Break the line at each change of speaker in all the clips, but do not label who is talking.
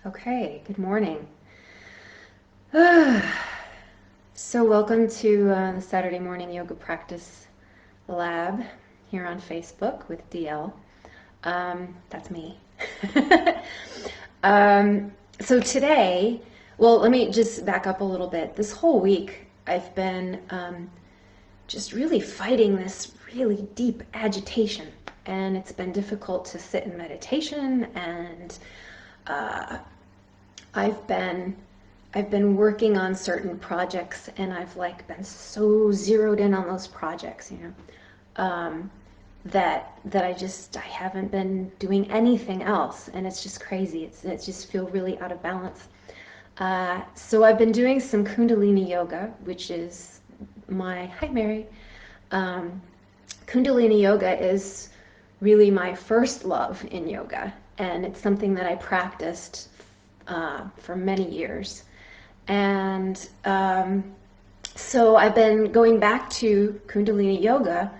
Okay, good morning. So welcome to the Saturday Morning Yoga Practice Lab here on Facebook with DL. That's me. So today, well, let me just back up a little bit. This whole week, I've been just really fighting this really deep agitation, and it's been difficult to sit in meditation, and I've been working on certain projects, and I've been so zeroed in on those projects, that I haven't been doing anything else, and it's just crazy. It's just feel really out of balance. So I've been doing some Kundalini yoga, which is hi Mary. Kundalini yoga is really my first love in yoga, and it's something that I practiced for many years. And so I've been going back to Kundalini yoga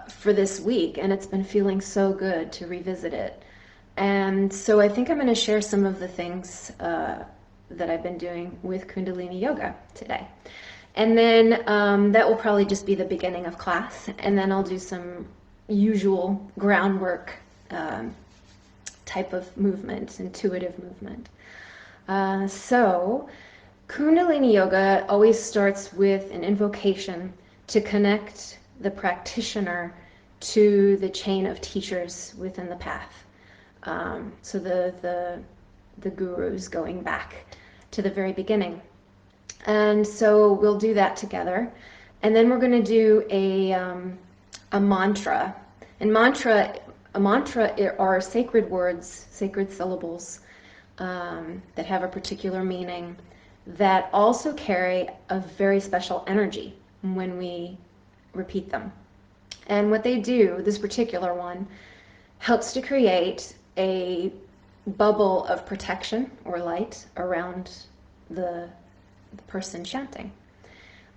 for this week, and it's been feeling so good to revisit it. And so I think I'm going to share some of the things that I've been doing with Kundalini yoga today. And then that will probably just be the beginning of class, and then I'll do some usual groundwork type of movement, intuitive movement. So Kundalini yoga always starts with an invocation to connect the practitioner to the chain of teachers within the path. So the gurus going back to the very beginning. And so we'll do that together. And then we're going to do a mantra. And a mantra are sacred words, sacred syllables that have a particular meaning that also carry a very special energy when we repeat them. And what they do, this particular one, helps to create a bubble of protection or light around the person chanting.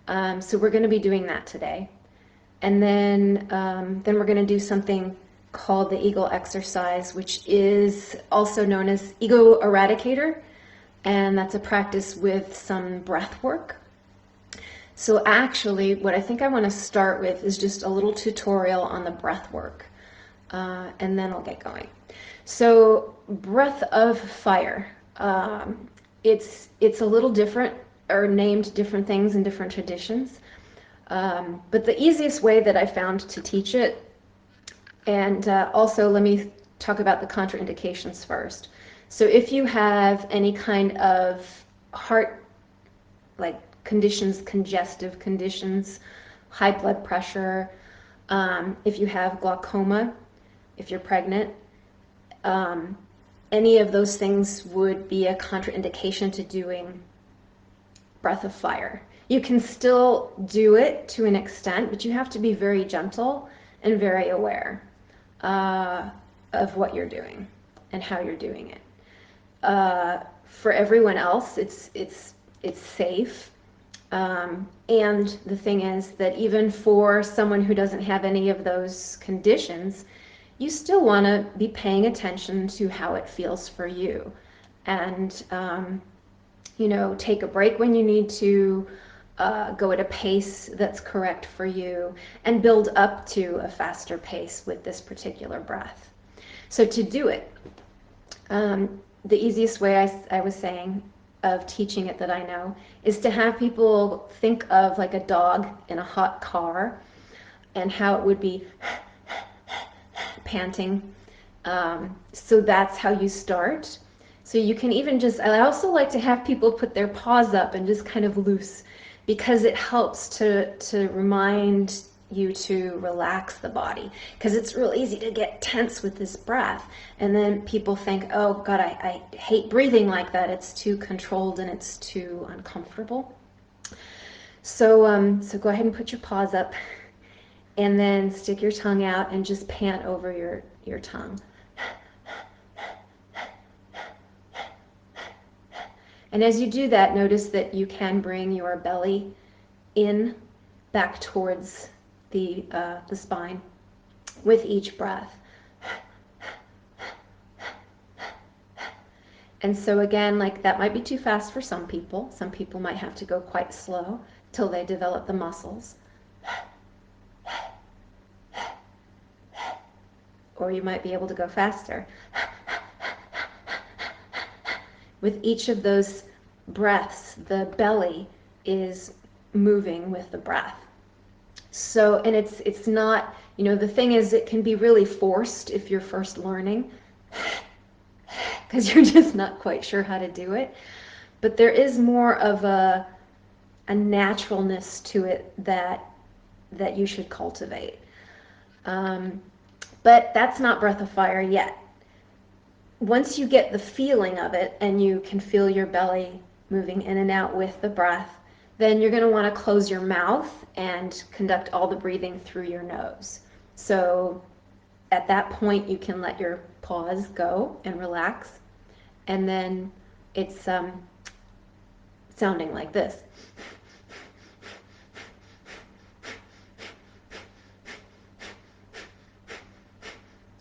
So we're going to be doing that today. And then we're going to do something called the eagle exercise, which is also known as ego eradicator, and that's a practice with some breath work. So actually, what I think I want to start with is just a little tutorial on the breath work, and then I'll get going. So breath of fire, it's a little different, or named different things in different traditions, but the easiest way that I found to teach it, and also let me talk about the contraindications first. So if you have any kind of heart conditions, congestive conditions, high blood pressure, if you have glaucoma, if you're pregnant, any of those things would be a contraindication to doing breath of fire. You can still do it to an extent, but you have to be very gentle and very aware of what you're doing and how you're doing it. For everyone else, it's safe. And the thing is that even for someone who doesn't have any of those conditions, you still want to be paying attention to how it feels for you. And, take a break when you need to, go at a pace that's correct for you, and build up to a faster pace with this particular breath. So to do it, the easiest way I was saying of teaching it that I know is to have people think of like a dog in a hot car and how it would be panting. So that's how you start. So you can even I also like to have people put their paws up and just kind of loose, because it helps to remind you to relax the body, because it's real easy to get tense with this breath, and then people think, oh God, I hate breathing like that. It's too controlled and it's too uncomfortable. So go ahead and put your paws up, and then stick your tongue out and just pant over your tongue. And as you do that, notice that you can bring your belly in, back towards the spine with each breath. And so again, like that might be too fast for some people. Some people might have to go quite slow till they develop the muscles. Or you might be able to go faster. With each of those breaths, the belly is moving with the breath. So, and it's not, you know, the thing is it can be really forced if you're first learning because you're just not quite sure how to do it. But there is more of a naturalness to it that you should cultivate. But that's not breath of fire yet. Once you get the feeling of it and you can feel your belly moving in and out with the breath, then you're going to want to close your mouth and conduct all the breathing through your nose. So at that point, you can let your pause go and relax. And then it's sounding like this.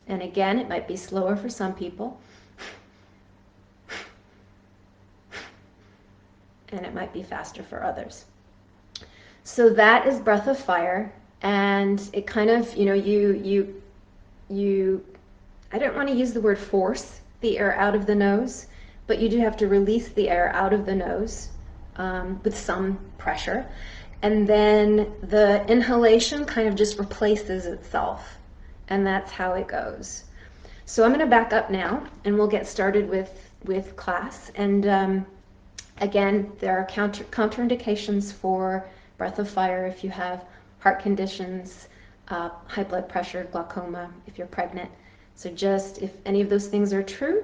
And again, it might be slower for some people. And it might be faster for others. So that is breath of fire, and it kind of, you know, you I don't want to use the word force the air out of the nose, but you do have to release the air out of the nose with some pressure, and then the inhalation kind of just replaces itself, and that's how it goes. So I'm going to back up now, and we'll get started with class. And again, there are contraindications for breath of fire if you have heart conditions, high blood pressure, glaucoma, if you're pregnant. So just if any of those things are true,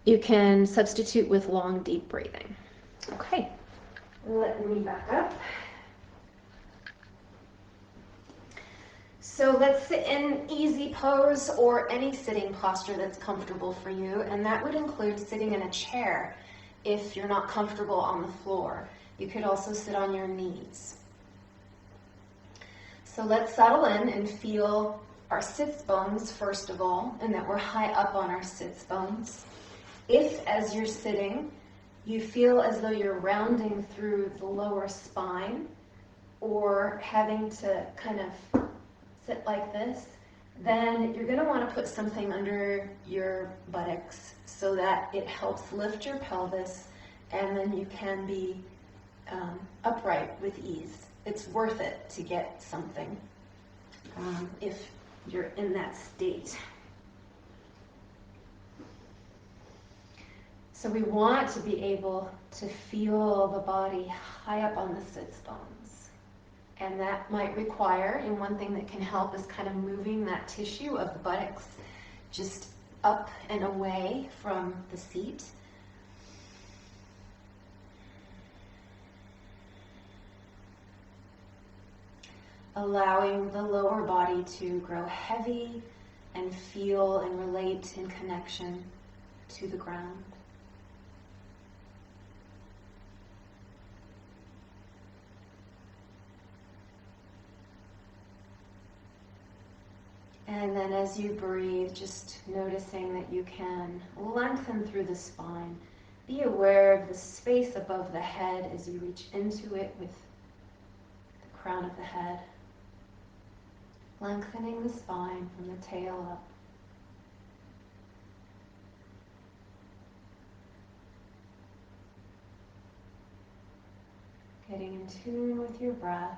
you can substitute with long, deep breathing. Okay, let me back up. So let's sit in easy pose or any sitting posture that's comfortable for you, and that would include sitting in a chair if you're not comfortable on the floor. You could also sit on your knees. So let's settle in and feel our sits bones first of all, and that we're high up on our sits bones. If, as you're sitting, you feel as though you're rounding through the lower spine or having to kind of sit like this, then you're going to want to put something under your buttocks so that it helps lift your pelvis, and then you can be upright with ease. It's worth it to get something if you're in that state. So we want to be able to feel the body high up on the sits bones. And that might require, and one thing that can help is kind of moving that tissue of the buttocks just up and away from the seat. Allowing the lower body to grow heavy and feel and relate in connection to the ground. And then as you breathe, just noticing that you can lengthen through the spine. Be aware of the space above the head as you reach into it with the crown of the head. Lengthening the spine from the tail up. Getting in tune with your breath.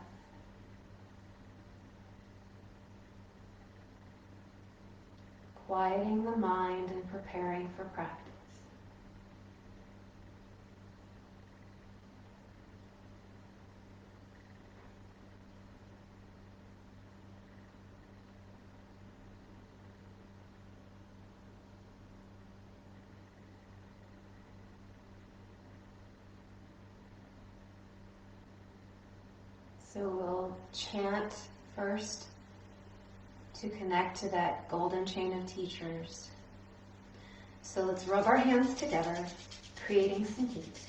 Quieting the mind and preparing for practice. So we'll chant first to connect to that golden chain of teachers. So let's rub our hands together, creating some heat.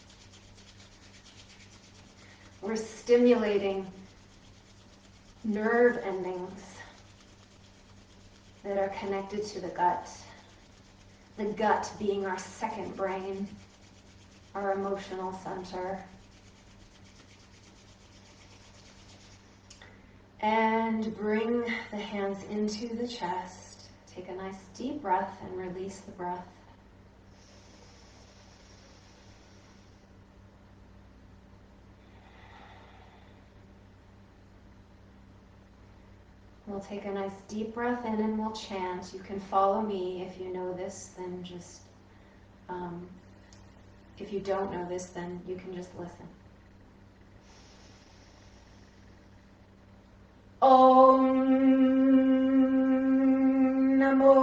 We're stimulating nerve endings that are connected to the gut. the gut being our second brain, our emotional center. And bring the hands into the chest. Take a nice deep breath and release the breath. We'll take a nice deep breath in and we'll chant. You can follow me. If you know this, then just, if you don't know this, then you can just listen. Om Namo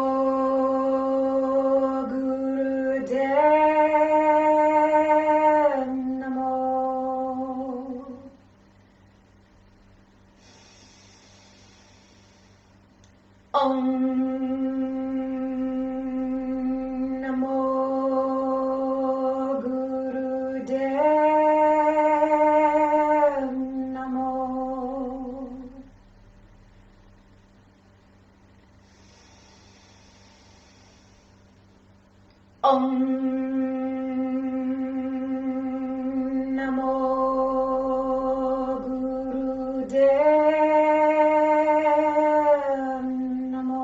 Gurudev Namo. Om Namo Gurudev Namo. Om Namo Gurudev Namo.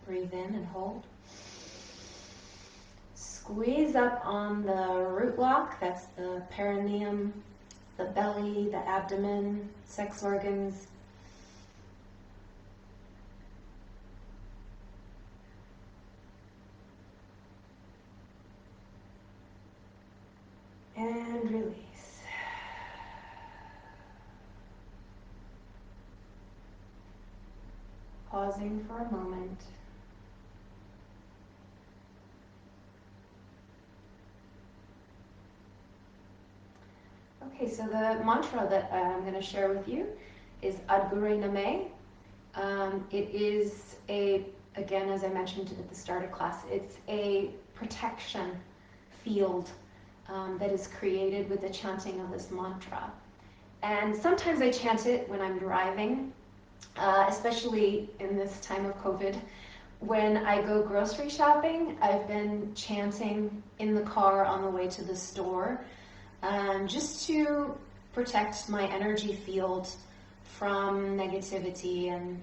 Breathe in and hold. Squeeze up on the root block, that's the perineum, the belly, the abdomen, sex organs. And release. Pausing for a moment. Okay, so the mantra that I'm going to share with you is Adgure Name. It is again, as I mentioned at the start of class, it's a protection field that is created with the chanting of this mantra. And sometimes I chant it when I'm driving, especially in this time of COVID. When I go grocery shopping, I've been chanting in the car on the way to the store, just to protect my energy field from negativity and,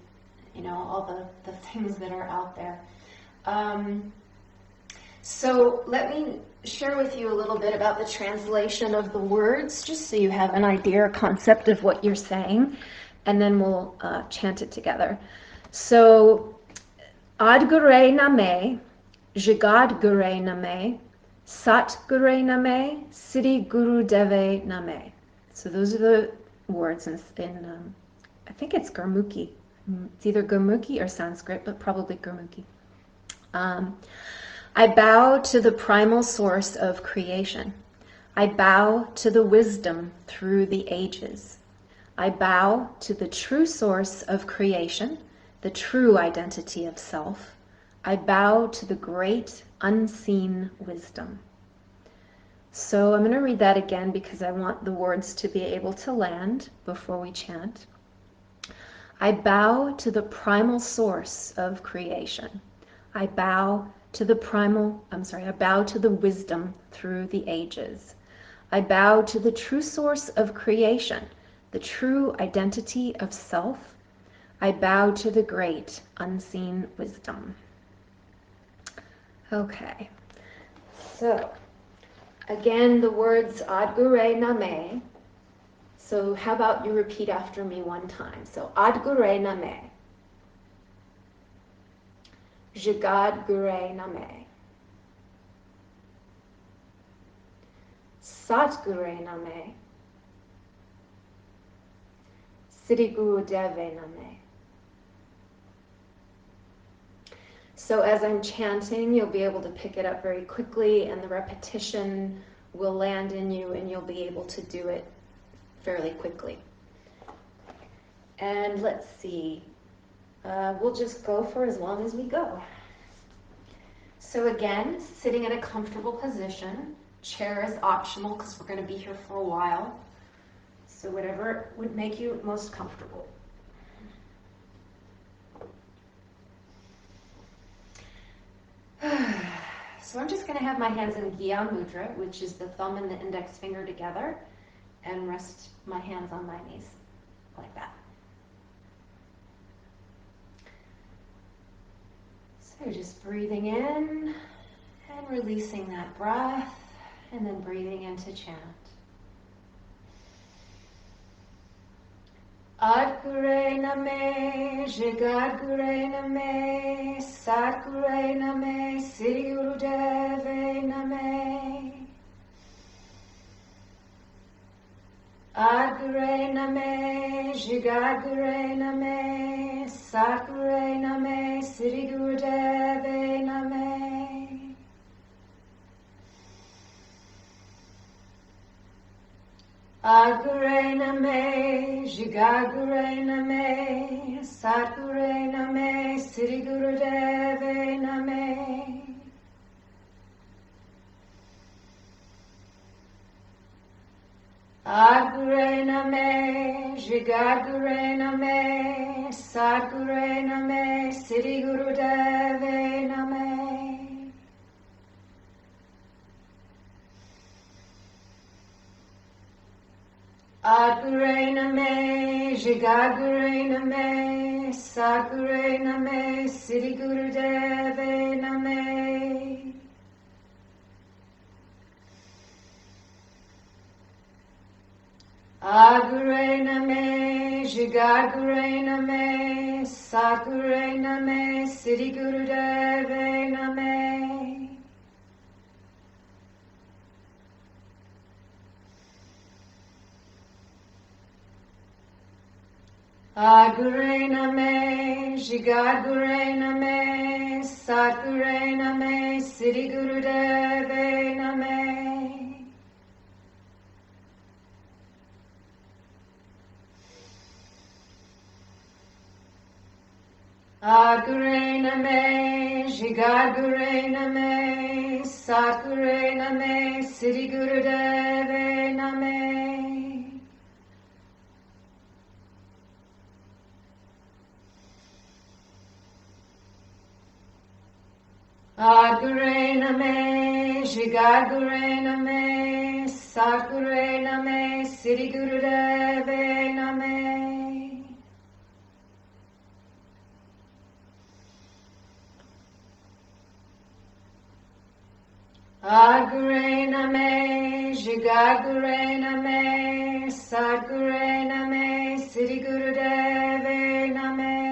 you know, all the things that are out there. So let me share with you a little bit about the translation of the words, just so you have an idea or concept of what you're saying, and then we'll chant it together. So, Adgure Name, Jagad Gure Name, Sat Gure Name, Siddhi Guru Deve Name. So those are the words in I think it's Gurmukhi. It's either Gurmukhi or Sanskrit, but probably Gurmukhi. I bow to the primal source of creation. I bow to the wisdom through the ages. I bow to the true source of creation, the true identity of self. I bow to the great unseen wisdom. So I'm going to read that again because I want the words to be able to land before we chant. I bow to the primal source of creation. I bow to the I bow to the wisdom through the ages. I bow to the true source of creation, the true identity of self. I bow to the great unseen wisdom. Okay, so again, the words Adgure Name. So how about you repeat after me one time? So Adgure Name. Jagad Gure Name. Sat Gure Name. Siddhi Guru Deve Name. So as I'm chanting, you'll be able to pick it up very quickly, and the repetition will land in you, and you'll be able to do it fairly quickly. And let's see. We'll just go for as long as we go. So again, sitting in a comfortable position. Chair is optional because we're going to be here for a while. So whatever would make you most comfortable. So I'm just going to have my hands in Gyan Mudra, which is the thumb and the index finger together, and rest my hands on my knees, like that. So just breathing in and releasing that breath, and then breathing into chant. Adgure Name, Jagadgure Name, Satgure Name, Sri Gurudeve Name. Adgure Name, Jagadgure Name, Satgure Name, Sri Gurudeve Name. Adgure Name, Jagadgure Name, Satgure Name, Sri Gurudeve Name. Adgure Name, Jagadgure Name, Satgure Name, Sri Gurudeve Name. Adgure Name, Jagadgure Name, Satgure Name, Sri Gurudeve Name. Adgure Name, Jagadgure Name, Satgure Name, Sri Gurudeve Name. Adgure Name, Jagadgure Name, Satgure Name, Sri Gurudeve Name. Adgure Name, Jagadgure Name, Satgure Name, Sri Gurudeve Name. Adgure Name, Jagadgure Name, Satgure Name, Sri Gurudeve Name. Adgure Name, Jagadgure Name, Satgure Name, Sri Gurudeve Name.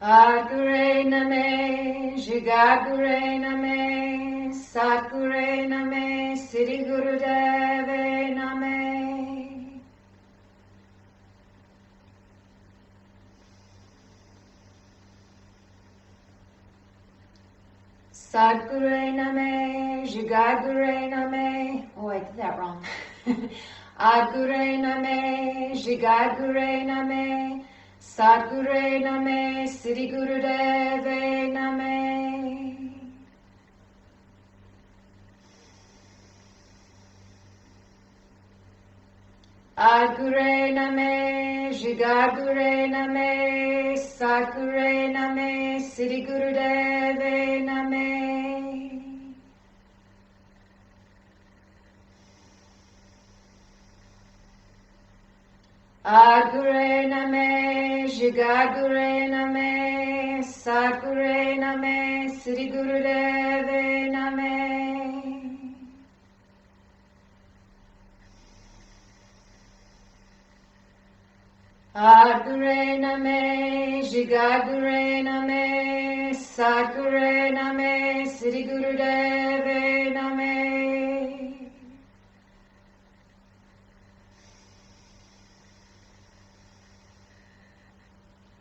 Adgure Name, Jagadgure Name, Satgure Name, Sri Gurudeve Name. Satgure Name, Jagadgure Name. Oh, I did that wrong. Adgure Name, Jagadgure Name, Satgure Name, Sri Gurudeve Name. Adgure Name, Jagadgure Name, Satgure Name, Sri Gurudeve Name. Adgure Name, Jagadgure Name, Satgure Name, Sri Gurudeve Name. Adgure Name, Jagadgure Name, Satgure Name, Sri Gurudeve Name.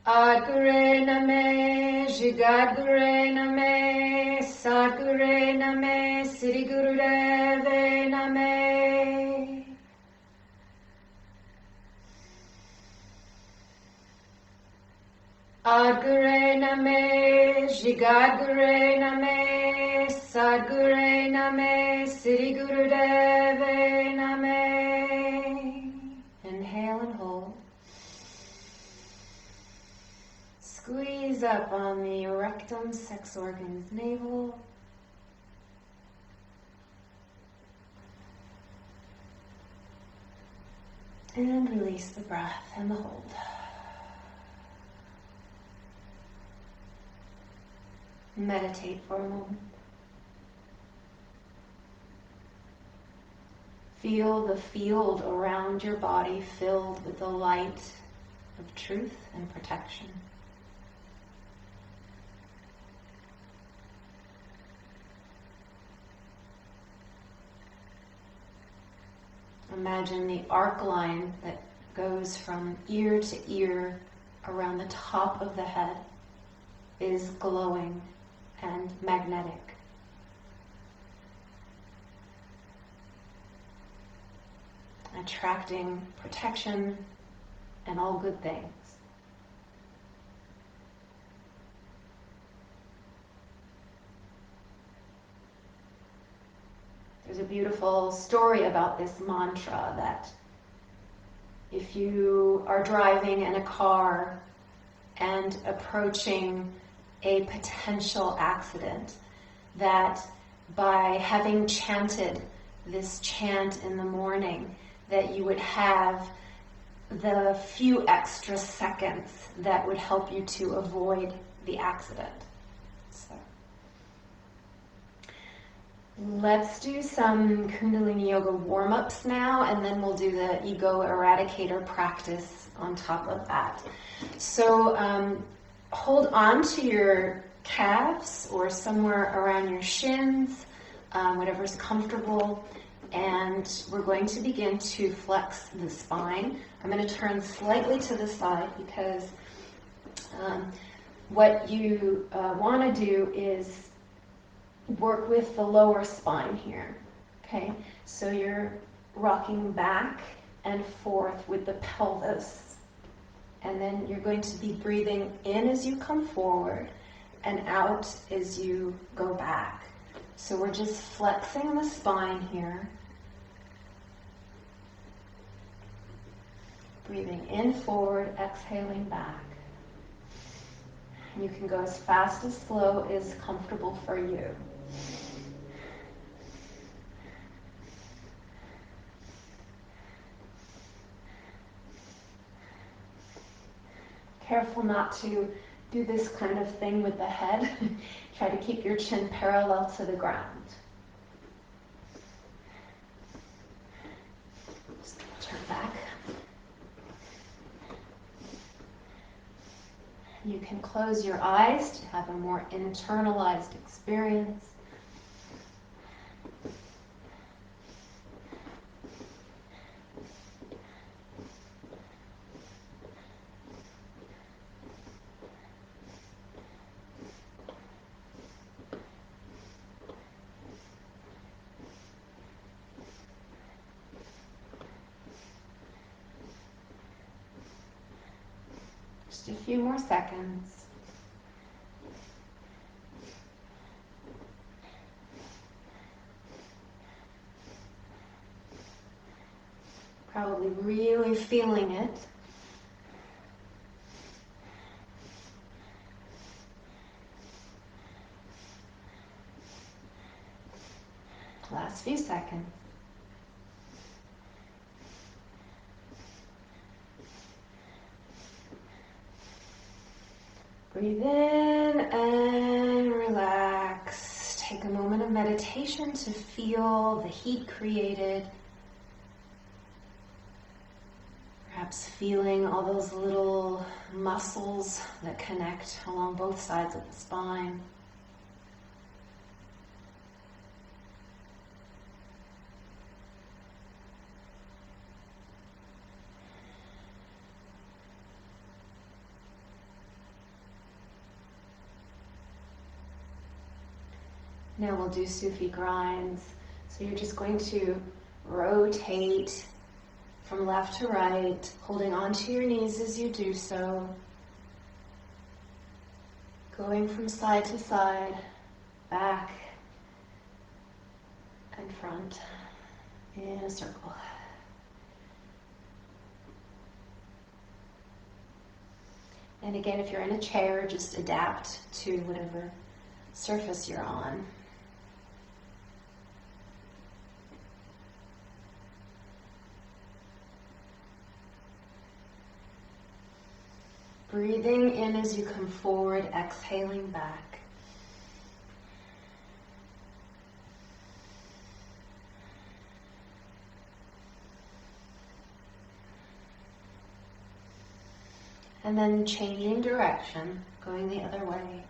Adgure Name, Jagadgure Name, Satgure Name, Sri Gurudeve Name. Adgure Name, Jagadgure Name, Satgure Name, Sri Gurudeve Name. Inhale and squeeze up on the rectum, sex organs, navel. And release the breath and the hold. Meditate for a moment. Feel the field around your body filled with the light of truth and protection. Imagine the arc line that goes from ear to ear around the top of the head is glowing and magnetic. Attracting protection and all good things. There's a beautiful story about this mantra that if you are driving in a car and approaching a potential accident, that by having chanted this chant in the morning, that you would have the few extra seconds that would help you to avoid the accident. So let's do some Kundalini Yoga warm-ups now, and then we'll do the ego eradicator practice on top of that. So hold on to your calves or somewhere around your shins, whatever's comfortable. And we're going to begin to flex the spine. I'm going to turn slightly to the side because what you want to do is work with the lower spine here. Okay, so you're rocking back and forth with the pelvis. And then you're going to be breathing in as you come forward and out as you go back. So we're just flexing the spine here. Breathing in forward, exhaling back. And you can go as fast as slow as comfortable for you. Careful not to do this kind of thing with the head. Try to keep your chin parallel to the ground. Just turn back. You can close your eyes to have a more internalized experience. Just a few more seconds. Probably really feeling it. Last few seconds. Breathe in and relax. Take a moment of meditation to feel the heat created. Perhaps feeling all those little muscles that connect along both sides of the spine. Now we'll do Sufi Grinds. So you're just going to rotate from left to right, holding onto your knees as you do so. Going from side to side, back and front in a circle. And again, if you're in a chair, just adapt to whatever surface you're on. Breathing in as you come forward, exhaling back. And then changing direction, going the other way.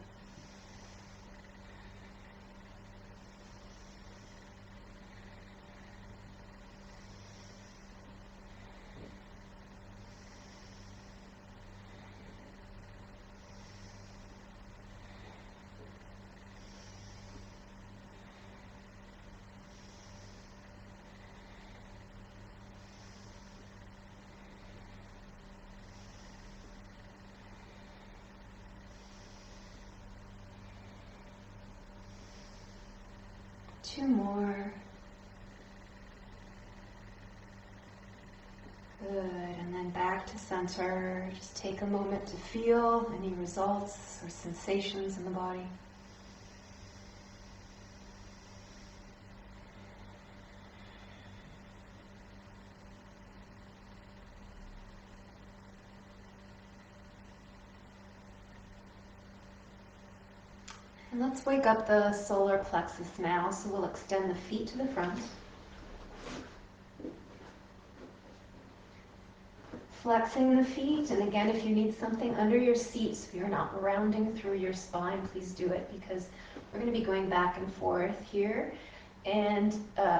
Two more. Good, and then back to center. Just take a moment to feel any results or sensations in the body. And let's wake up the solar plexus now. So we'll extend the feet to the front. Flexing the feet, and again, if you need something under your seat so you're not rounding through your spine, please do it, because we're going to be going back and forth here and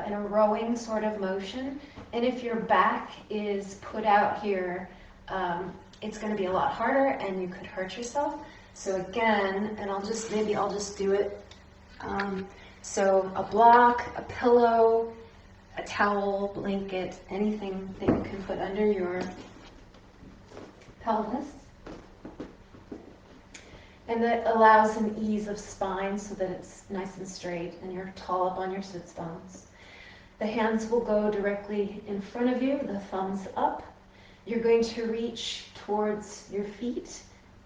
in a rowing sort of motion. And if your back is put out here, it's going to be a lot harder and you could hurt yourself. So again, and I'll just do it. So a block, a pillow, a towel, blanket, anything that you can put under your pelvis. And that allows an ease of spine so that it's nice and straight and you're tall up on your sits bones. The hands will go directly in front of you, the thumbs up. You're going to reach towards your feet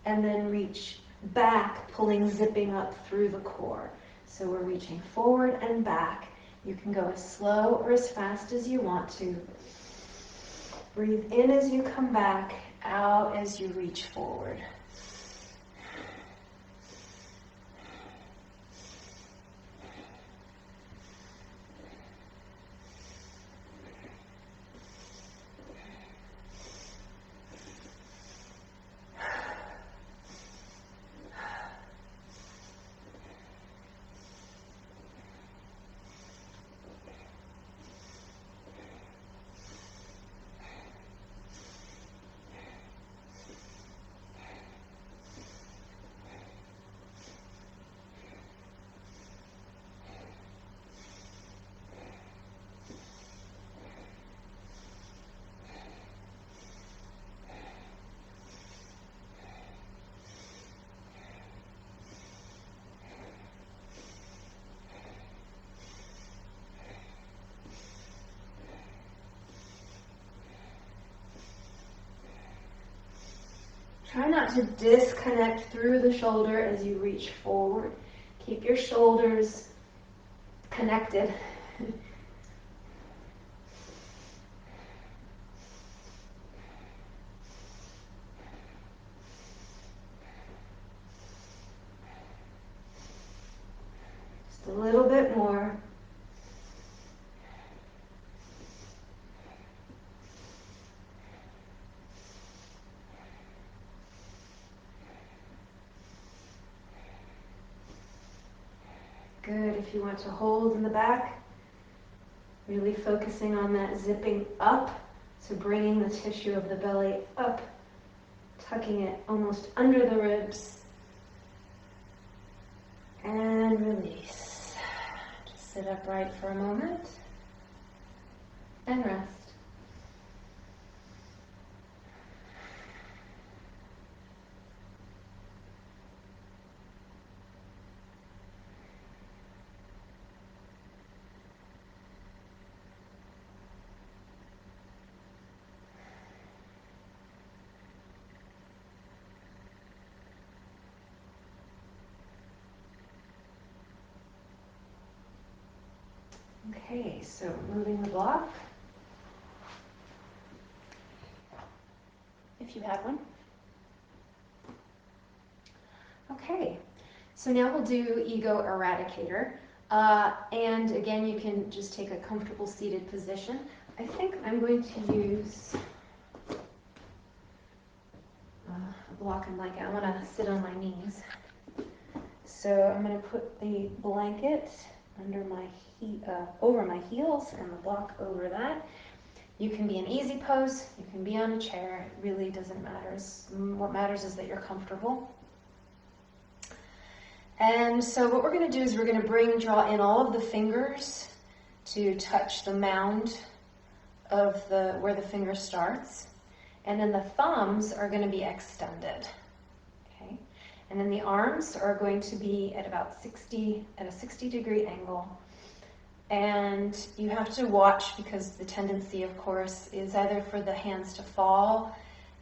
and then reach back, zipping up through the core. So we're reaching forward and back. You can go as slow or as fast as you want to. Breathe in as you come back, out as you reach forward. Try not to disconnect through the shoulder as you reach forward. Keep your shoulders connected. Just a little bit more. Good. If you want to hold in the back, really focusing on that zipping up, so bringing the tissue of the belly up, tucking it almost under the ribs, and release. Just sit upright for a moment and rest. Okay, so moving the block, if you have one. Okay, so now we'll do Ego Eradicator. And again, you can just take a comfortable seated position. I think I'm going to use a block and blanket. I want to sit on my knees. So I'm going to put the blanket under my over my heels and the block over that. You can be in easy pose, you can be on a chair, it really doesn't matter. What matters is that you're comfortable. And so what we're going to do is we're going to draw in all of the fingers to touch the mound of where the finger starts. And then the thumbs are going to be extended. Okay? And then the arms are going to be at about a 60-degree angle. And you have to watch, because the tendency, of course, is either for the hands to fall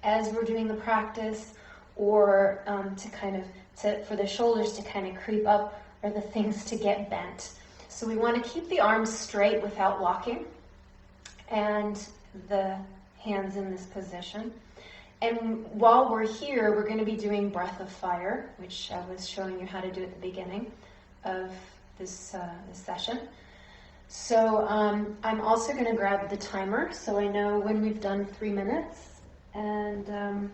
as we're doing the practice, or for the shoulders to kind of creep up, or the things to get bent. So we want to keep the arms straight without locking, and the hands in this position. And while we're here, we're going to be doing Breath of Fire, which I was showing you how to do at the beginning of this session. So I'm also going to grab the timer so I know when we've done 3 minutes, and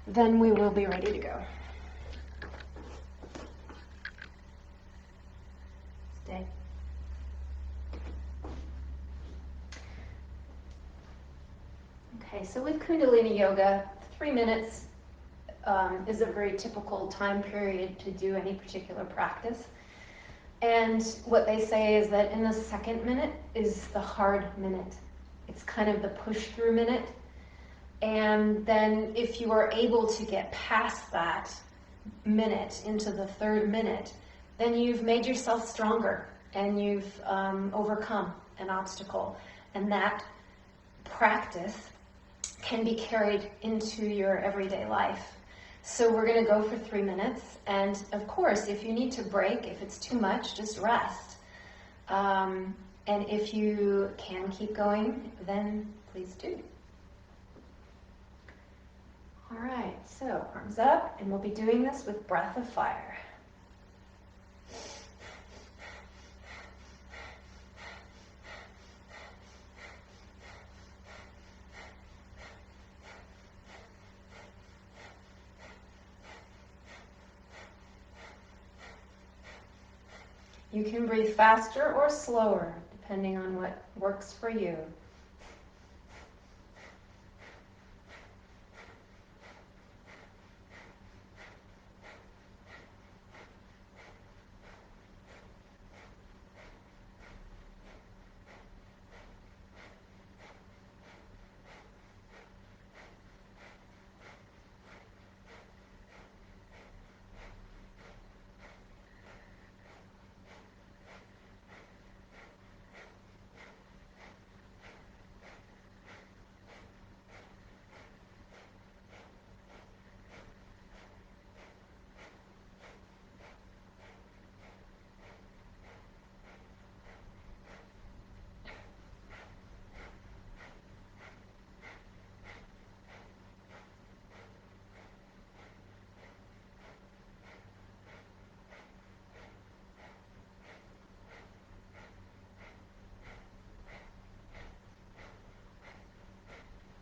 then we will be ready to go. Stay. Okay, so with Kundalini Yoga, 3 minutes is a very typical time period to do any particular practice. And what they say is that in the second minute is the hard minute. It's kind of the push-through minute. And then if you are able to get past that minute into the third minute, then you've made yourself stronger and you've overcome an obstacle. And that practice can be carried into your everyday life. So we're going to go for 3 minutes, and of course, if you need to break, if it's too much, just rest. And if you can keep going, then please do. All right, so arms up, and we'll be doing this with Breath of Fire. You can breathe faster or slower, depending on what works for you.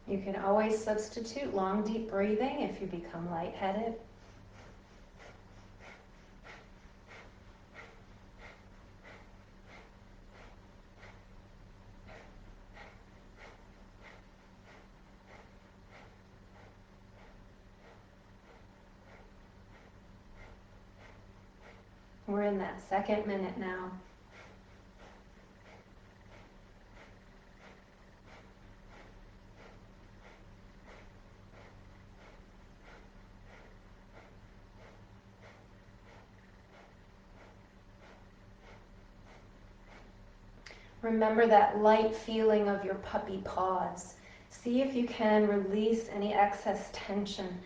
You can always substitute long, deep breathing if you become lightheaded. We're in that second minute now. Remember that light feeling of your puppy paws. See if you can release any excess tension,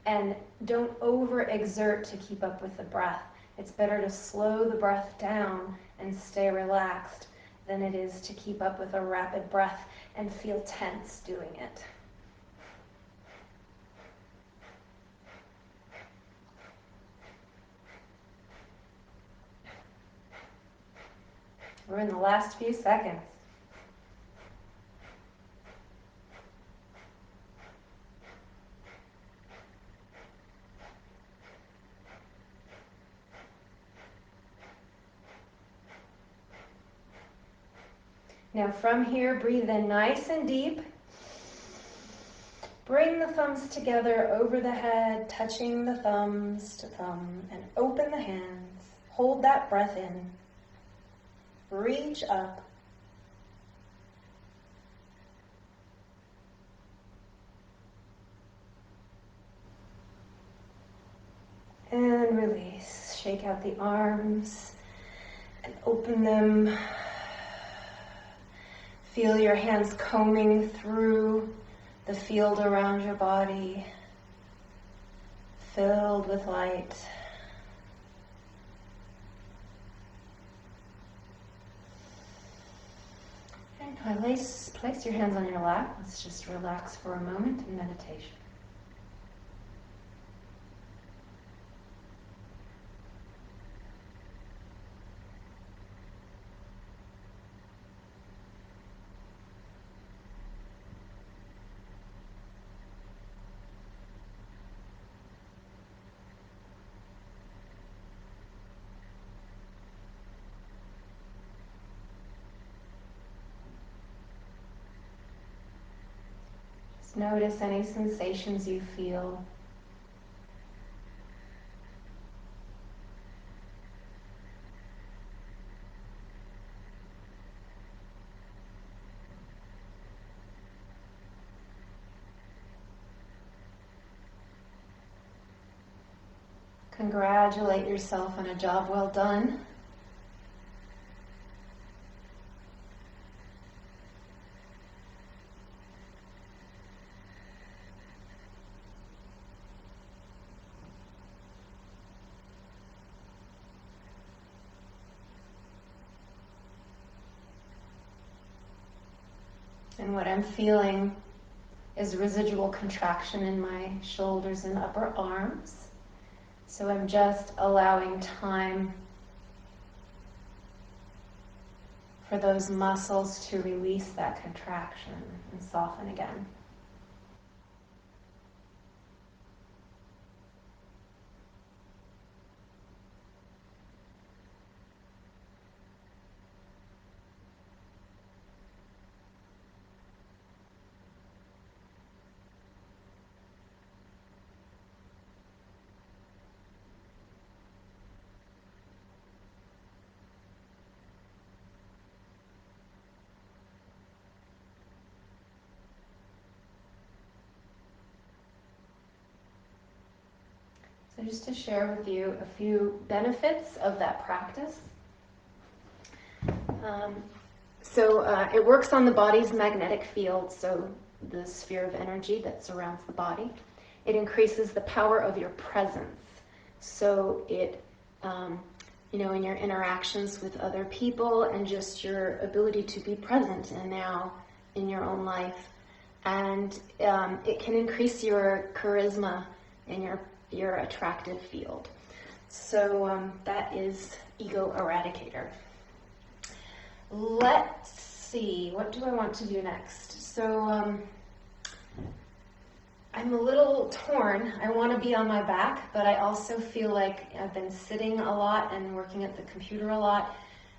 and don't overexert to keep up with the breath. It's better to slow the breath down and stay relaxed than it is to keep up with a rapid breath and feel tense doing it. We're in the last few seconds. Now from here, breathe in nice and deep. Bring the thumbs together over the head, touching the thumbs to thumb, and open the hands. Hold that breath in. Reach up. And release. Shake out the arms and open them. Feel your hands combing through the field around your body, filled with light. And place your hands on your lap. Let's just relax for a moment in meditation. Notice any sensations you feel. Congratulate yourself on a job well done. And what I'm feeling is residual contraction in my shoulders and upper arms. So I'm just allowing time for those muscles to release that contraction and soften again. So just to share with you a few benefits of that practice. It works on the body's magnetic field, so the sphere of energy that surrounds the body. It increases the power of your presence. So it, in your interactions with other people and just your ability to be present and now in your own life. And it can increase your charisma and your attractive field. So that is ego eradicator. Let's see, what do I want to do next? So I'm a little torn. I want to be on my back, but I also feel like I've been sitting a lot and working at the computer a lot,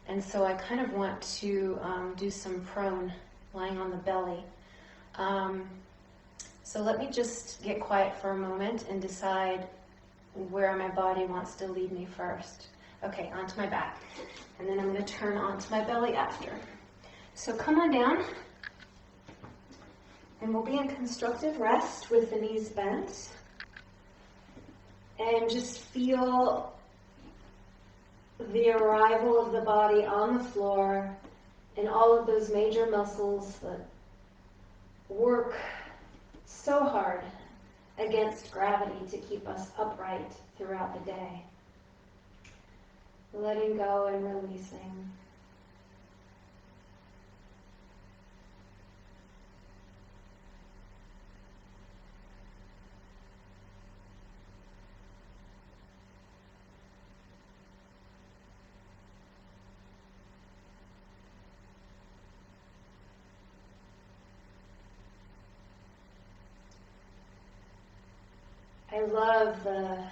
and so I kind of want to do some prone, lying on the belly. So let me just get quiet for a moment and decide where my body wants to lead me first. Okay, onto my back. And then I'm going to turn onto my belly after. So come on down. And we'll be in constructive rest with the knees bent. And just feel the arrival of the body on the floor and all of those major muscles that work so hard against gravity to keep us upright throughout the day. letting go and releasing. I love the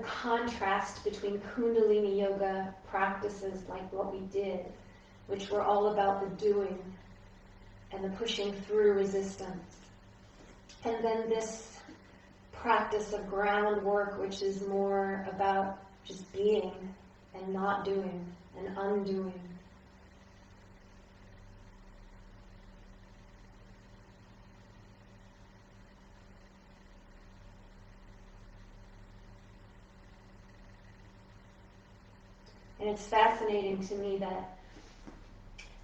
contrast between Kundalini yoga practices like what we did, which were all about the doing and the pushing through resistance. And then this practice of groundwork, which is more about just being and not doing and undoing. And it's fascinating to me that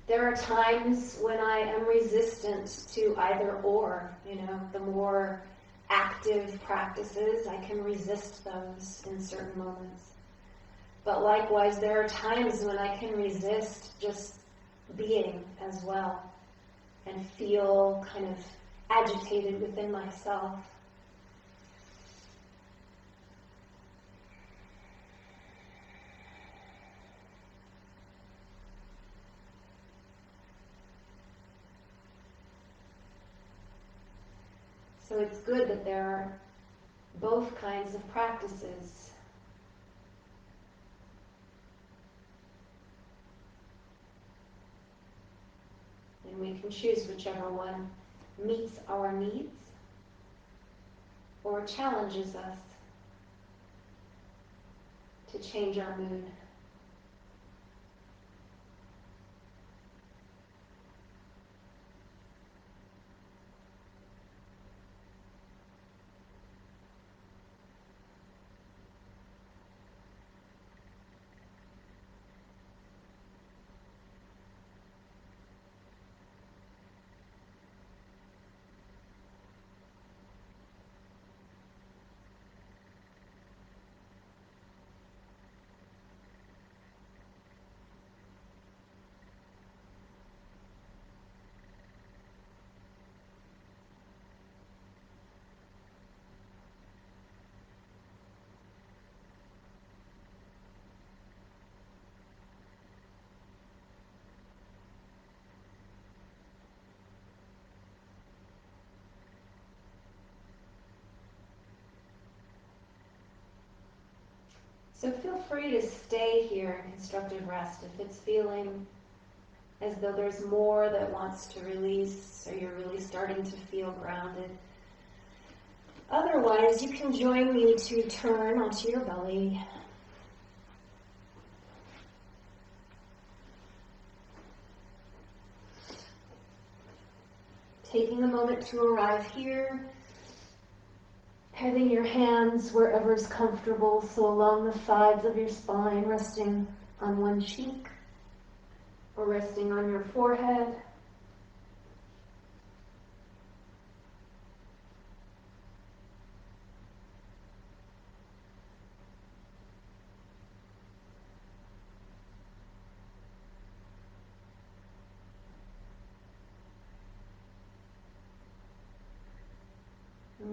there are times when I am resistant to either or, the more active practices, I can resist those in certain moments. But likewise, there are times when I can resist just being as well and feel kind of agitated within myself. So it's good that there are both kinds of practices. And we can choose whichever one meets our needs or challenges us to change our mood. So feel free to stay here in constructive rest if it's feeling as though there's more that wants to release or you're really starting to feel grounded. Otherwise, you can join me to turn onto your belly. Taking a moment to arrive here. Having your hands wherever's comfortable, so along the sides of your spine, resting on one cheek or resting on your forehead.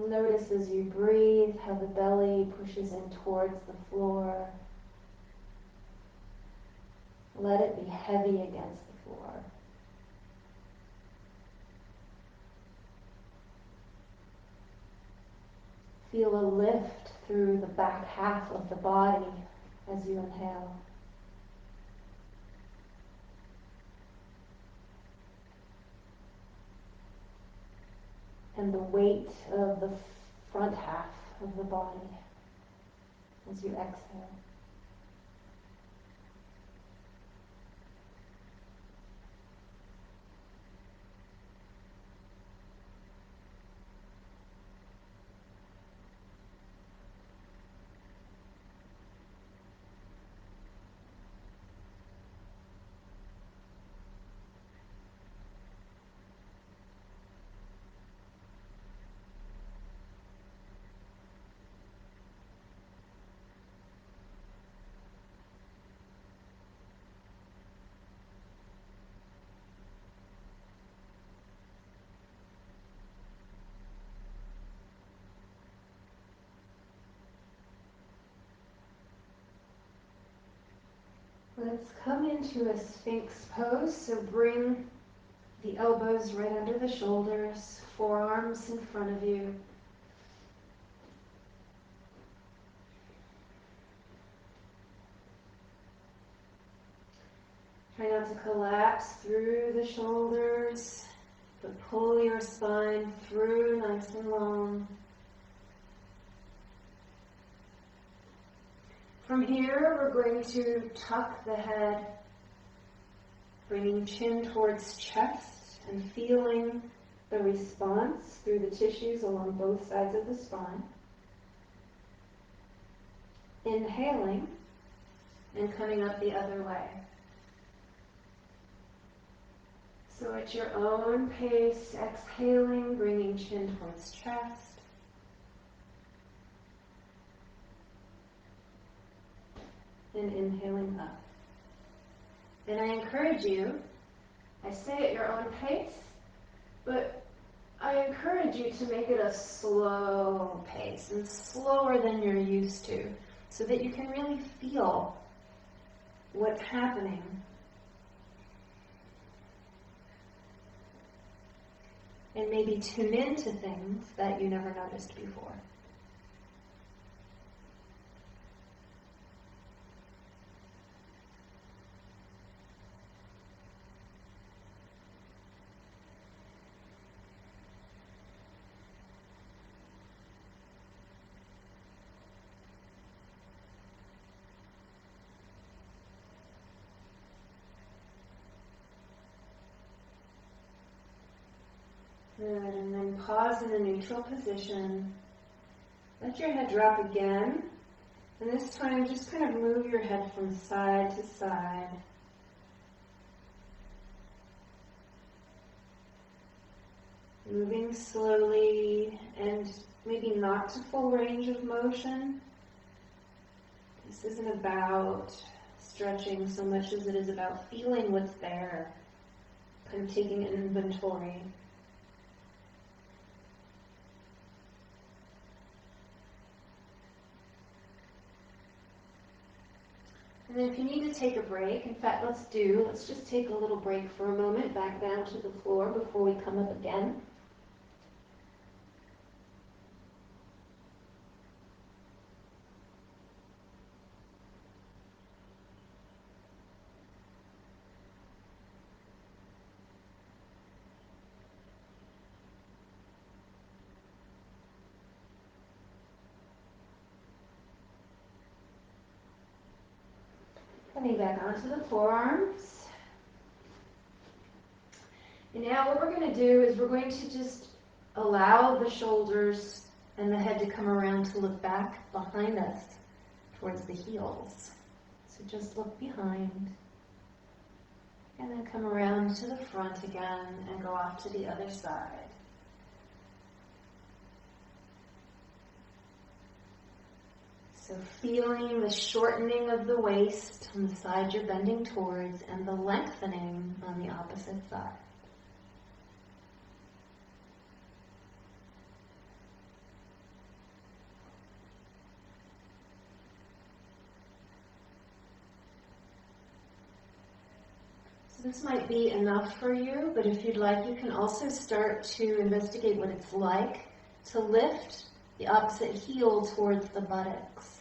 Notice as you breathe how the belly pushes in towards the floor. Let it be heavy against the floor. Feel a lift through the back half of the body as you inhale. And the weight of the front half of the body as you exhale. Let's come into a Sphinx pose. So bring the elbows right under the shoulders, forearms in front of you. Try not to collapse through the shoulders, but pull your spine through nice and long. From here, we're going to tuck the head, bringing chin towards chest and feeling the response through the tissues along both sides of the spine. Inhaling and coming up the other way. So at your own pace, exhaling, bringing chin towards chest. And inhaling up. And I encourage you, I say at your own pace, but I encourage you to make it a slow pace and slower than you're used to, so that you can really feel what's happening. And maybe tune into things that you never noticed before. Good, and then pause in a neutral position. Let your head drop again. And this time just kind of move your head from side to side. Moving slowly and maybe not to full range of motion. This isn't about stretching so much as it is about feeling what's there, kind of taking an inventory. And then if you need to take a break, in fact, let's just take a little break for a moment, back down to the floor before we come up again. Coming back onto the forearms. And now what we're going to do is we're going to just allow the shoulders and the head to come around to look back behind us towards the heels. So just look behind. And then come around to the front again and go off to the other side. So feeling the shortening of the waist on the side you're bending towards and the lengthening on the opposite side. So this might be enough for you, but if you'd like, you can also start to investigate what it's like to lift the opposite heel towards the buttocks.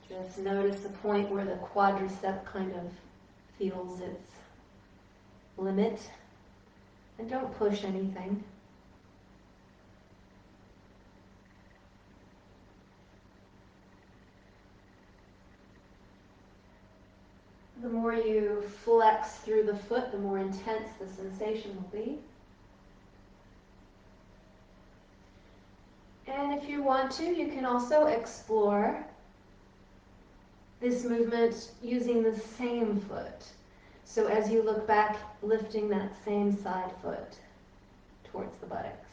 Just notice the point where the quadricep kind of feels its limit. And don't push anything. The more you flex through the foot, the more intense the sensation will be. And if you want to, you can also explore this movement using the same foot. So as you look back, lifting that same side foot towards the buttocks.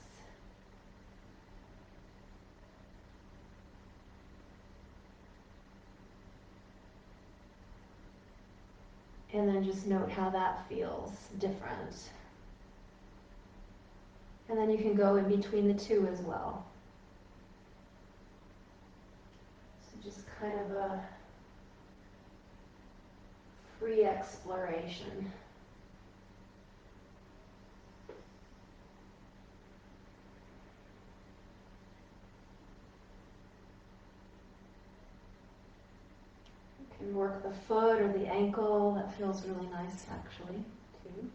And then just note how that feels different. And then you can go in between the two as well. So just kind of a free exploration. You can work the foot or the ankle. That feels really nice actually, too.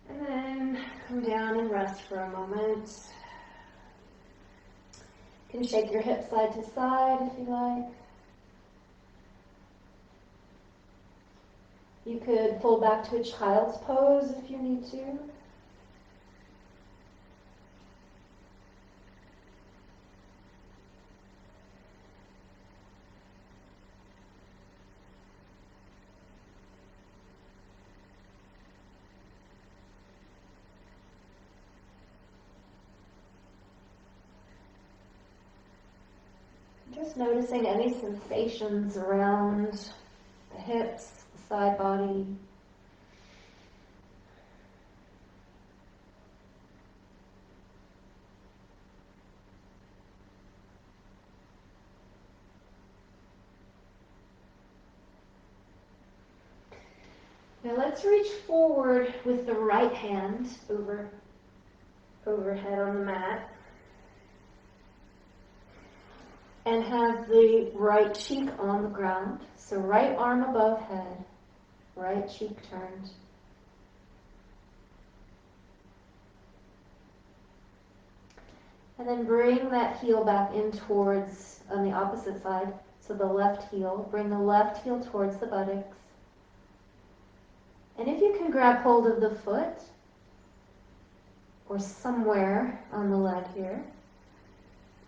And then come down and rest for a moment. You can shake your hips side to side if you like. You could pull back to a child's pose if you need to. Just noticing any sensations around the hips, the side body. Now let's reach forward with the right hand overhead on the mat. And have the right cheek on the ground. So right arm above head, right cheek turned. And then bring that heel back in towards, on the opposite side, so the left heel. Bring the left heel towards the buttocks. And if you can grab hold of the foot, or somewhere on the leg here,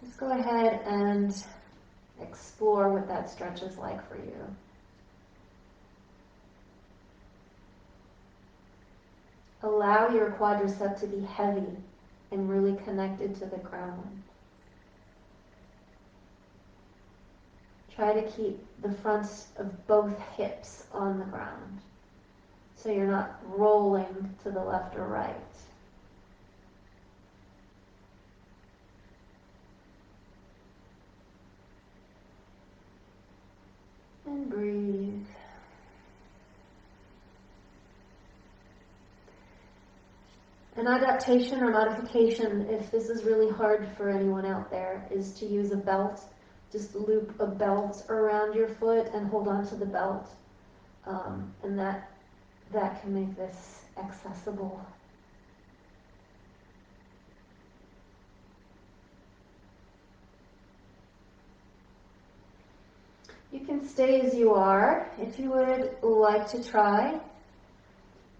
just go ahead and explore what that stretch is like for you. Allow your quadricep to be heavy and really connected to the ground. Try to keep the fronts of both hips on the ground, so you're not rolling to the left or right. And breathe. An adaptation or modification, if this is really hard for anyone out there, is to use a belt. Just loop a belt around your foot and hold on to the belt. And that can make this accessible. You can stay as you are. If you would like to try,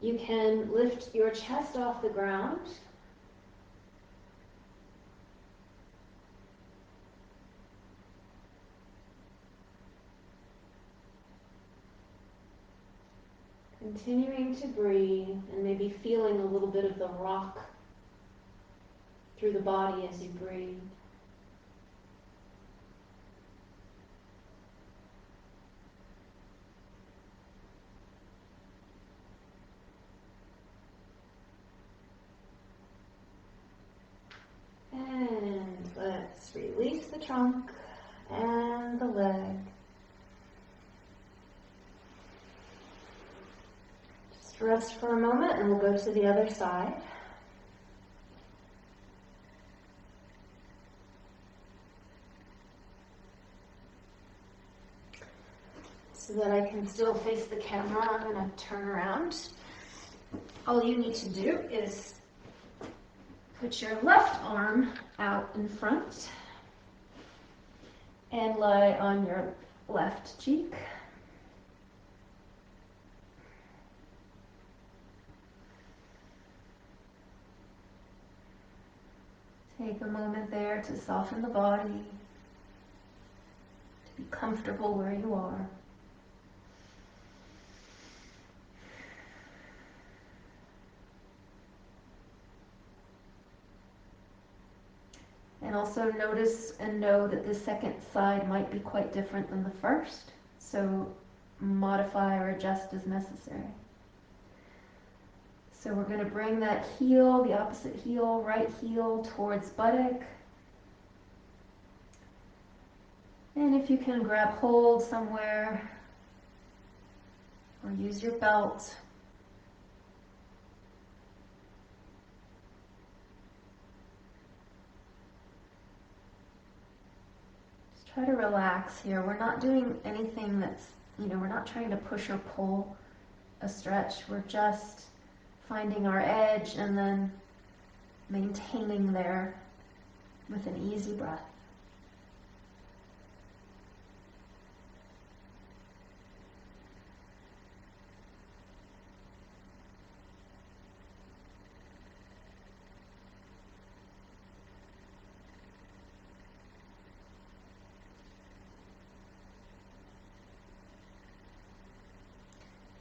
you can lift your chest off the ground. Continuing to breathe and maybe feeling a little bit of the rock through the body as you breathe. And let's release the trunk and the leg. Just rest for a moment and we'll go to the other side. So that I can still face the camera, I'm going to turn around. All you need to do is put your left arm out in front and lie on your left cheek. Take a moment there to soften the body, to be comfortable where you are. And also notice and know that the second side might be quite different than the first, so modify or adjust as necessary. So we're going to bring that heel, the opposite heel, right heel towards buttock. And if you can grab hold somewhere or use your belt. Just try to relax here. We're not doing anything that's, we're not trying to push or pull a stretch. We're just finding our edge and then maintaining there with an easy breath.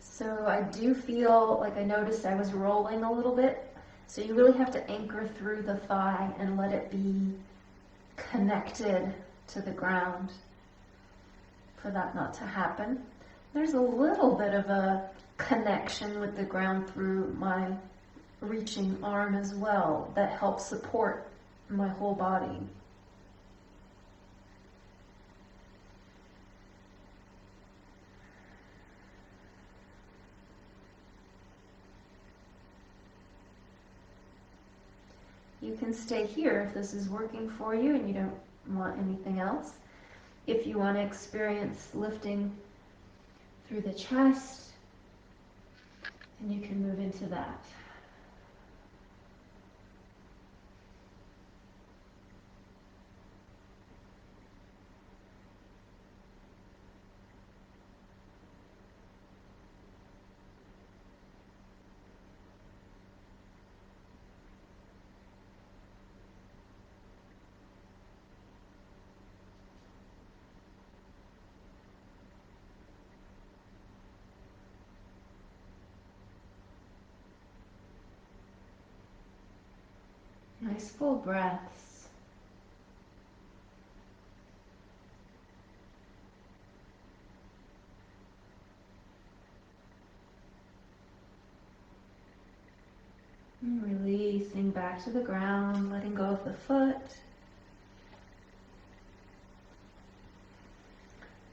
So I do feel like I noticed I was rolling a little bit. So you really have to anchor through the thigh and let it be connected to the ground for that not to happen. There's a little bit of a connection with the ground through my reaching arm as well that helps support my whole body. You can stay here if this is working for you and you don't want anything else. If you want to experience lifting through the chest, then you can move into that. Nice full breaths. And releasing back to the ground, letting go of the foot.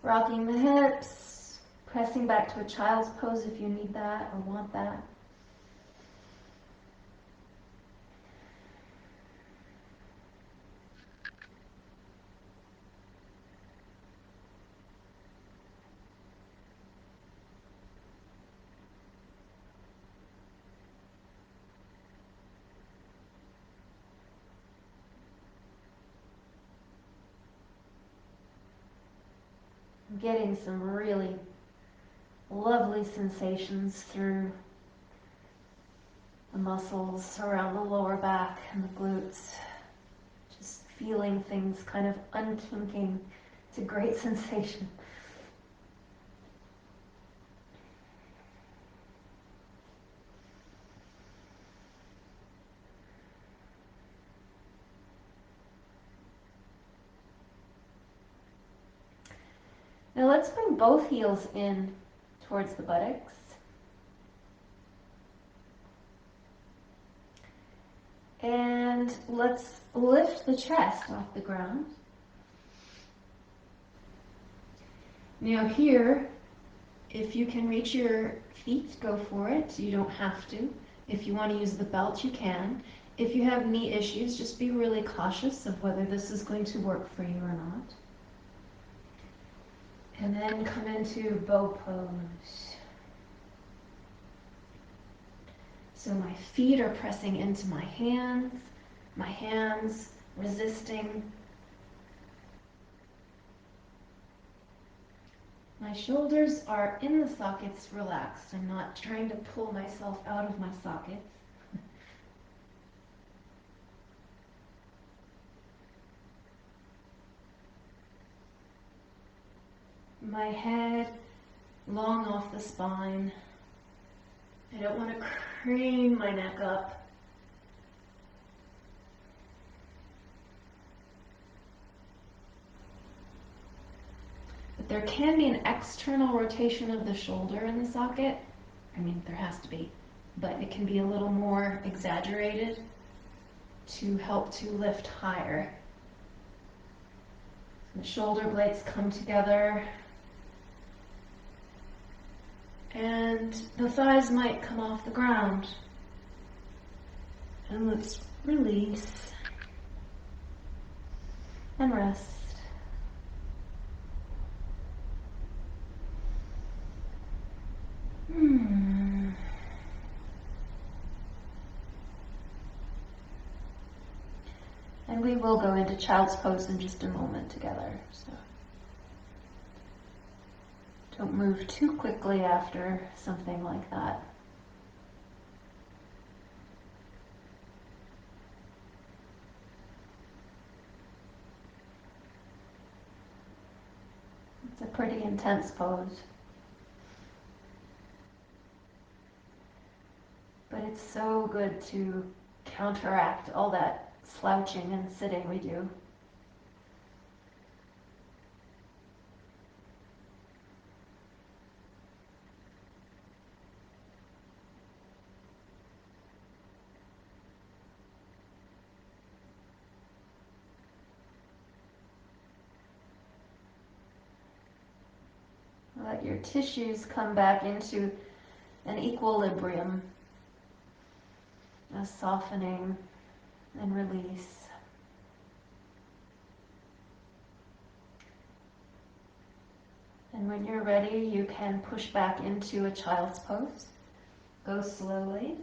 Rocking the hips, pressing back to a child's pose if you need that or want that. Getting some really lovely sensations through the muscles around the lower back and the glutes. Just feeling things kind of unkinking. It's a great sensation. Now let's bring both heels in towards the buttocks. And let's lift the chest off the ground. Now here, if you can reach your feet, go for it. You don't have to. If you want to use the belt, you can. If you have knee issues, just be really cautious of whether this is going to work for you or not. And then come into bow pose. So my feet are pressing into my hands resisting. My shoulders are in the sockets relaxed. I'm not trying to pull myself out of my sockets. My head long off the spine. I don't want to crane my neck up. But there can be an external rotation of the shoulder in the socket. I mean, there has to be, but it can be a little more exaggerated to help to lift higher. The shoulder blades come together, and the thighs might come off the ground. And let's release and rest. And we will go into child's pose in just a moment together. So don't move too quickly after something like that. It's a pretty intense pose. But it's so good to counteract all that slouching and sitting we do. Let your tissues come back into an equilibrium, a softening and release. And when you're ready, you can push back into a child's pose. Go slowly.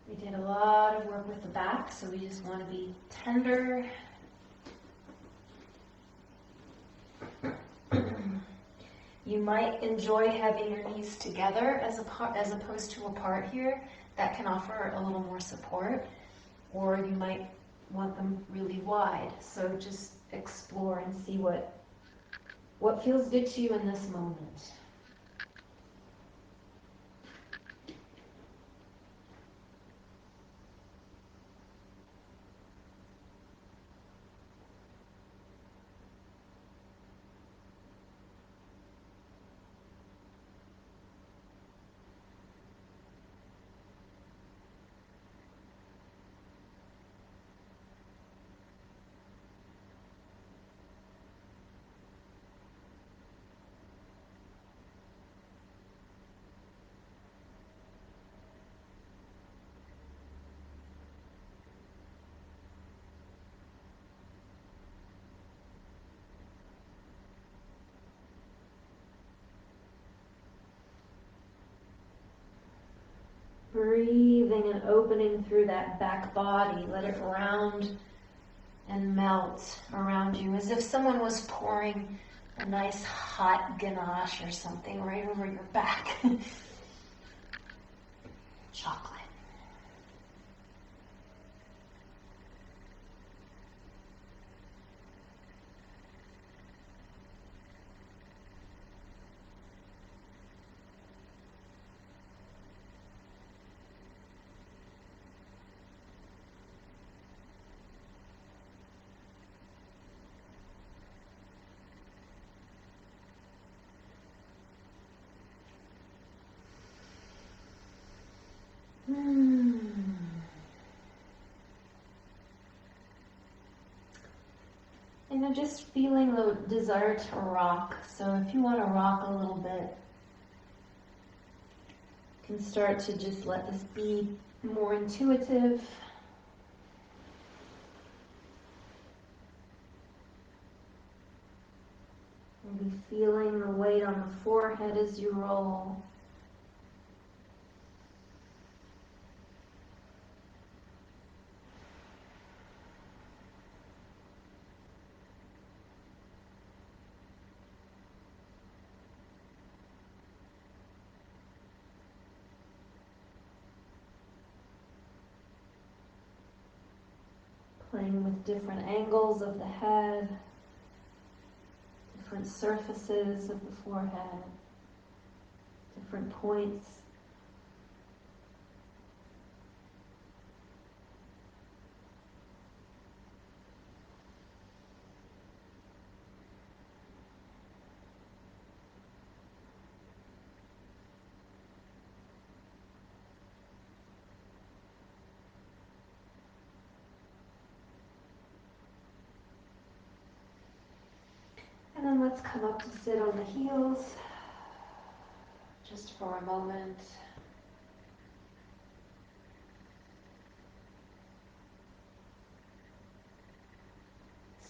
We did a lot of work with the back, so we just want to be tender. You might enjoy having your knees together as opposed to apart here. That can offer a little more support. Or you might want them really wide. So just explore and see what feels good to you in this moment. Breathing and opening through that back body. Let it round and melt around you as if someone was pouring a nice hot ganache or something right over your back. Chocolate. And I'm just feeling the desire to rock. So if you want to rock a little bit, you can start to just let this be more intuitive. Maybe feeling the weight on the forehead as you roll. Playing with different angles of the head, different surfaces of the forehead, different points. And then let's come up to sit on the heels just for a moment.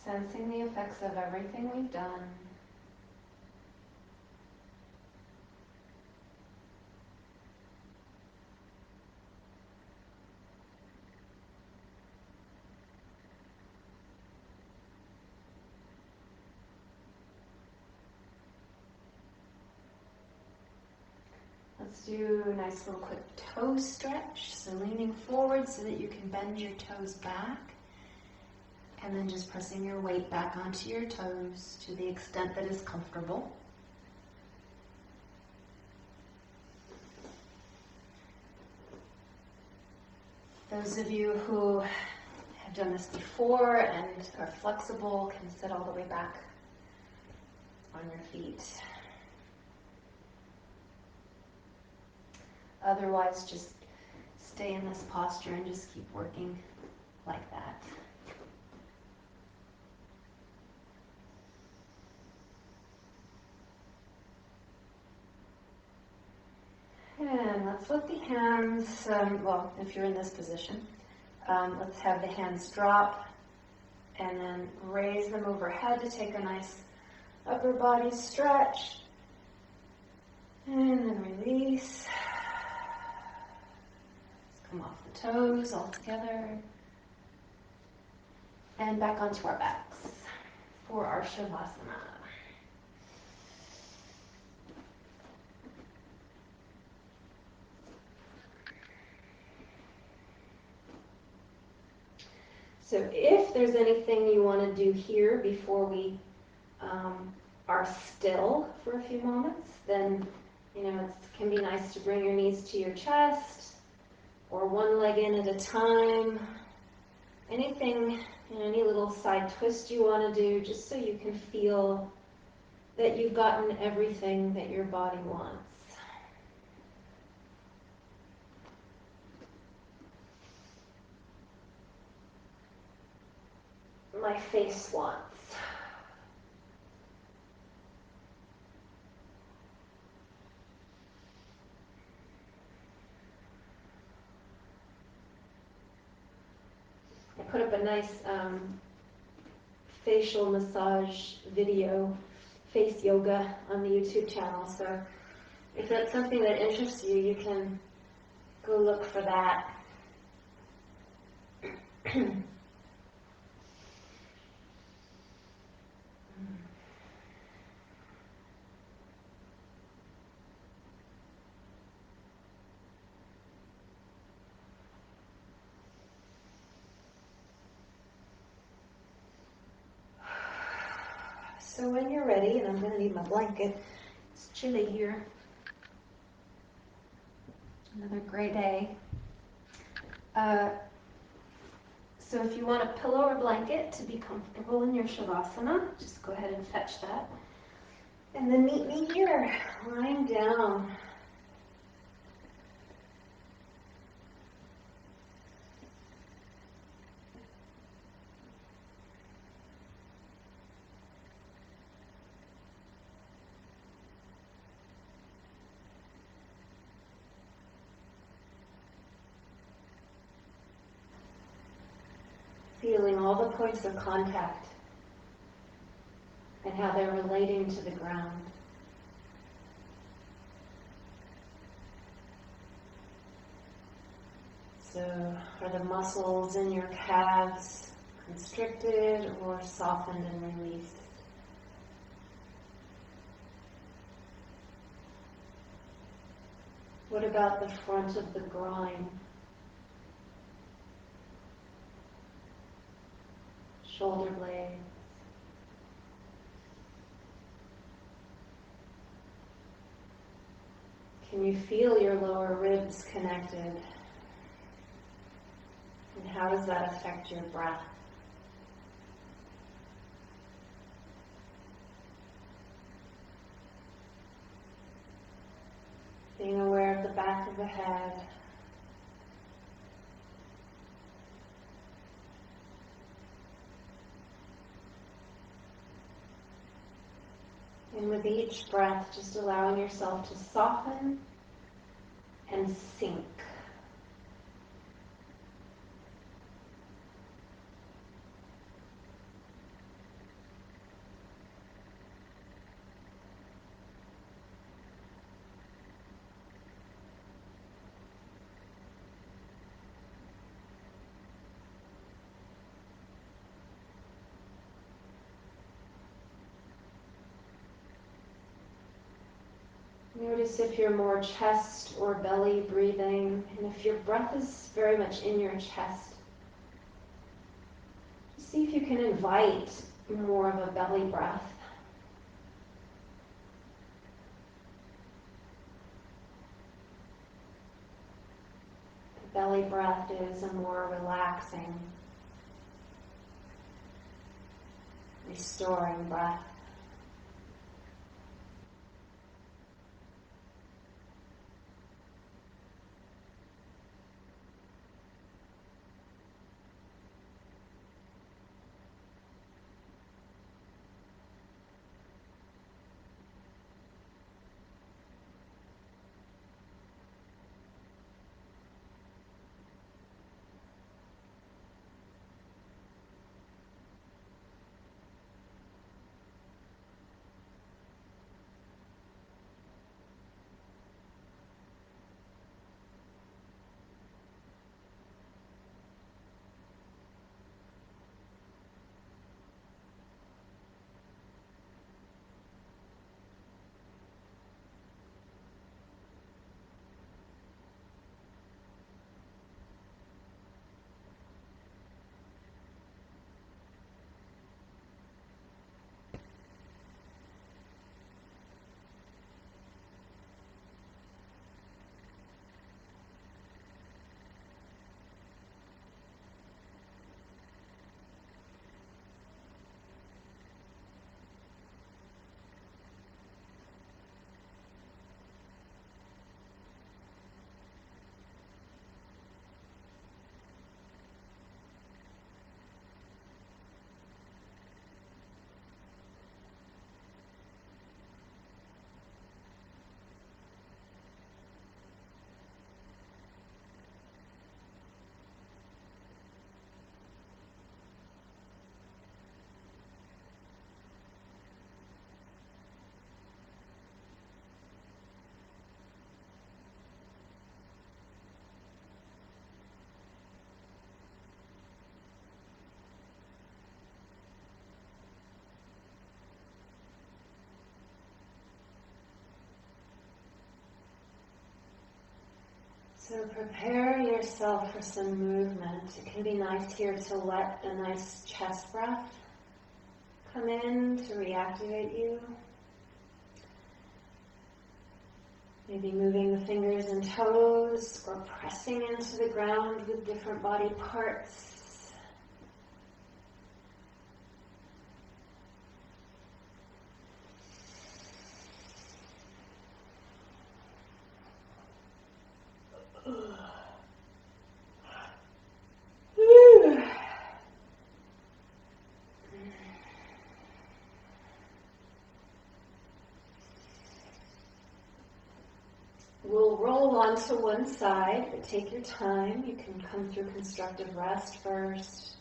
Sensing the effects of everything we've done. Let's do a nice little quick toe stretch. So leaning forward so that you can bend your toes back. And then just pressing your weight back onto your toes to the extent that is comfortable. Those of you who have done this before and are flexible can sit all the way back on your feet. Otherwise, just stay in this posture and just keep working like that. And let's let the hands, well, if you're in this position, let's have the hands drop and then raise them overhead to take a nice upper body stretch. And then release. Let's come off the toes all together. And back onto our backs for our Shavasana. So if there's anything you want to do here before we are still for a few moments, then it can be nice to bring your knees to your chest or one leg in at a time. Anything, any little side twist you want to do, just so you can feel that you've gotten everything that your body wants. My face wants. I put up a nice facial massage video, face yoga on the YouTube channel. So if that's something that interests you, you can go look for that. So when you're ready, and I'm going to need my blanket, it's chilly here. Another gray day. So if you want a pillow or blanket to be comfortable in your Shavasana, just go ahead and fetch that. And then meet me here, lying down. Feeling all the points of contact and how they're relating to the ground. So are the muscles in your calves constricted or softened and released? What about the front of the groin? Shoulder blades. Can you feel your lower ribs connected? And how does that affect your breath? Being aware of the back of the head. And with each breath, just allowing yourself to soften and sink. Notice if you're more chest or belly breathing, and if your breath is very much in your chest, see if you can invite more of a belly breath. The belly breath is a more relaxing, restoring breath. So prepare yourself for some movement. It can be nice here to let a nice chest breath come in to reactivate you. Maybe moving the fingers and toes or pressing into the ground with different body parts. We'll roll onto one side, but take your time. You can come through constructive rest first.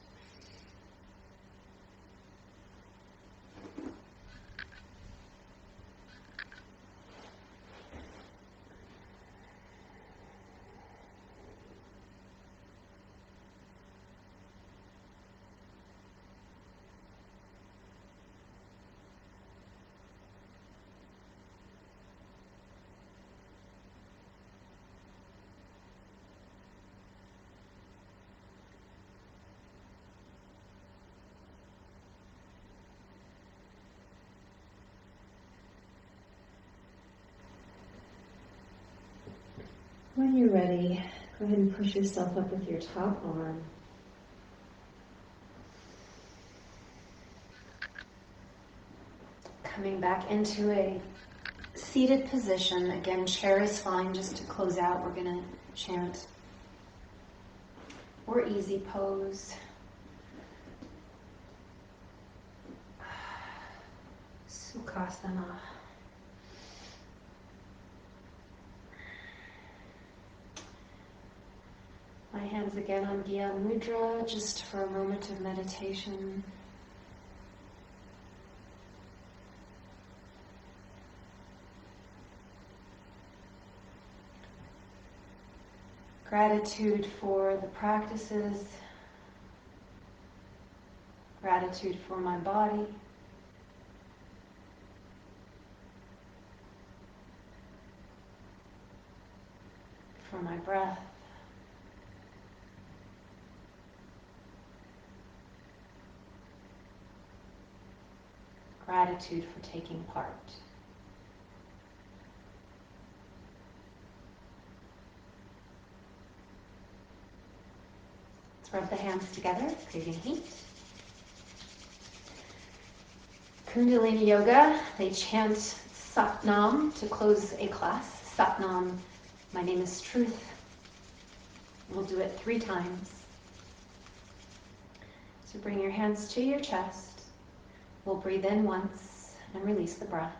When you're ready, go ahead and push yourself up with your top arm. Coming back into a seated position. Again, chair is fine just to close out. We're going to chant. Or easy pose. Sukhasana. My hands again on Gyan Mudra, just for a moment of meditation. Gratitude for the practices, gratitude for my body, for my breath, gratitude for taking part. Rub the hands together, creating heat. Kundalini Yoga, they chant Satnam to close a class. Satnam, my name is truth. We'll do it 3 times. So bring your hands to your chest. We'll breathe in once and release the breath.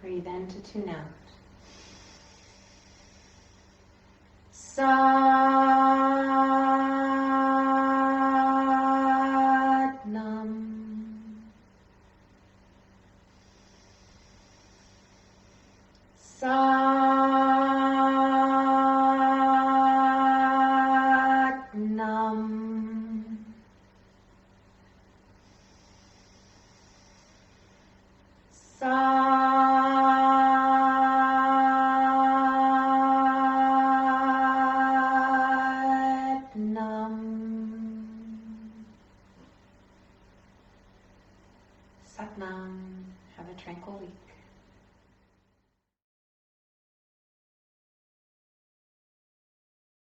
Breathe in to tune out. Satnam. Satnam. Satnam. Have a tranquil week.